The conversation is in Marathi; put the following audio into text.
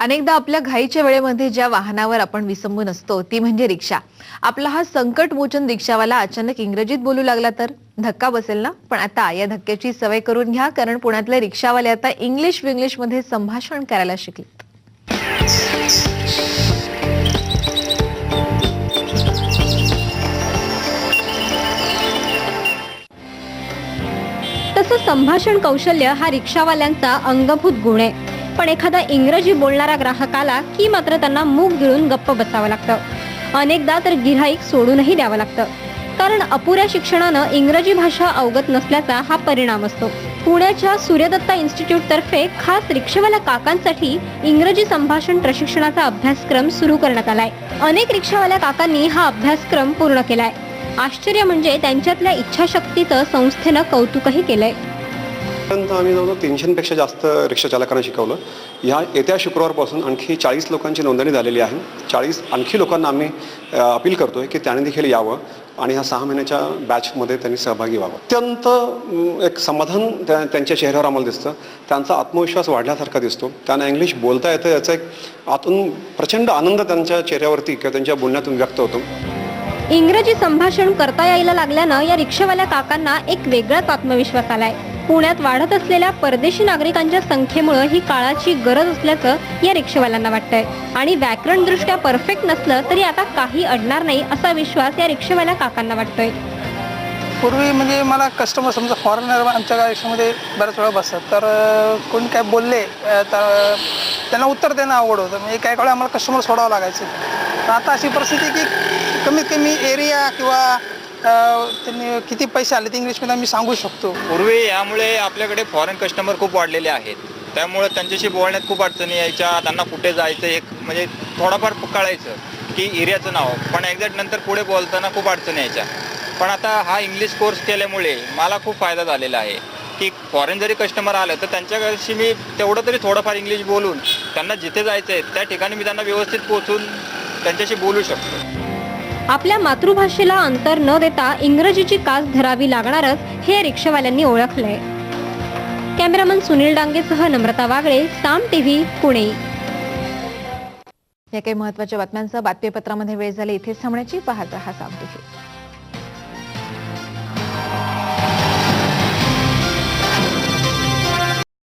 अनेकदा आपल्या घाईच्या वेळेमध्ये ज्या वाहनावर आपण विसंबून असतो ती म्हणजे रिक्षा. आपला हा संकटमोचन रिक्षावाला अचानक इंग्रजीत बोलू लागला तर धक्का बसेल ना. पण आता या धक्क्याची सवय करून घ्या, कारण पुण्यातले रिक्षावाले आता इंग्लिश मध्ये संभाषण करायला शिकले. तसं संभाषण कौशल्य हा रिक्षावाल्यांचा अंगभूत गुण आहे. पण एखादा इंग्रजी बोलणारा ग्राहकाला की मात्र त्यांना मूग गिळून गप्प बसावं लागतं. अनेकदा तर गिऱ्हाईक सोडूनही द्यावं लागतं, कारण अपुऱ्या शिक्षणानं इंग्रजी भाषा अवगत नसल्याचा हा परिणाम असतो. पुण्याच्या सूर्यदत्ता इन्स्टिट्यूट तर्फे खास रिक्षावाल्या काकांसाठी इंग्रजी संभाषण प्रशिक्षणाचा अभ्यासक्रम सुरू करण्यात आलाय. अनेक रिक्षावाल्या काकांनी हा अभ्यासक्रम पूर्ण केलाय. आश्चर्य म्हणजे त्यांच्यातल्या इच्छाशक्तीचं संस्थेनं कौतुकही केलंय. आम्ही जवळजवळ 300पेक्षा जास्त रिक्षा चालकांना शिकवलं. येत्या शुक्रवारपासून आणखी 40 लोकांची नोंदणी झालेली आहे. 40 आणखी लोकांना आम्ही अपील करतोय की त्यांनी देखील यावं आणि ह्या 6 महिन्याच्या बॅचमध्ये त्यांनी सहभागी व्हावं. अत्यंत एक समाधान त्यांच्या चेहऱ्यावर आम्हाला दिसतं. त्यांचा आत्मविश्वास वाढल्यासारखा दिसतो. त्यांना इंग्लिश बोलता येतं याचा एक आतून प्रचंड आनंद त्यांच्या चेहऱ्यावरती किंवा त्यांच्या बोलण्यातून व्यक्त होतो. इंग्रजी संभाषण करता यायला लागल्यानं या रिक्षावाल्या काकांना एक वेगळाच आत्मविश्वास आलाय. पुण्यात वाढत असलेल्या परदेशी नागरिकांच्या संख्येमुळे ही काळाची गरज असल्याचं या रिक्षावाल्यांना वाटतंय. आणि व्याकरणदृष्ट्या परफेक्ट नसलं तरी आता काही अडणार नाही असा विश्वास या रिक्षावाल्या काकांना वाटतोय. पूर्वी म्हणजे मला कस्टमर समजा फॉरेनर आमच्या रिक्षामध्ये बऱ्याच वेळा बसतात, तर कोणी काय बोलले तर त्यांना उत्तर देणं अवघड होतं. म्हणजे काही काळ आम्हाला कस्टमर सोडावं लागायचं. तर आता अशी परिस्थिती की कमीत कमी एरिया किंवा त्यांनी किती पैसे आले ते इंग्लिशमध्ये आम्ही सांगू शकतो. पूर्वी यामुळे आपल्याकडे फॉरेन कस्टमर खूप वाढलेले आहेत. त्यामुळे त्यांच्याशी बोलण्यात खूप अडचणी यायच्या. त्यांना कुठे जायचं एक म्हणजे थोडंफार कळायचं की एरियाचं नाव, पण एक्झॅक्ट नंतर पुढे बोलताना खूप अडचणी यायच्या. पण आता हा इंग्लिश कोर्स केल्यामुळे मला खूप फायदा झालेला आहे की फॉरेन जरी कस्टमर आलं तर त्यांच्याशी मी तेवढं तरी थोडंफार इंग्लिश बोलून त्यांना जिथे जायचं आहे त्या ठिकाणी मी त्यांना व्यवस्थित पोहोचून त्यांच्याशी बोलू शकतो. आपल्या मातृभाषेला अंतर न देता इंग्रजीची कास धरावी लागणारच हे रिक्षावाल्यांनी ओळखलंय. कॅमेरामन सुनील डांगेसह नम्रता वागळे, साम टीव्ही, पुणे. या काही महत्त्वाच्या बातम्यांचा बातमीपत्रामध्ये वेळ झाली इथेच थांबण्याची. पाहत रहा साम टीव्ही.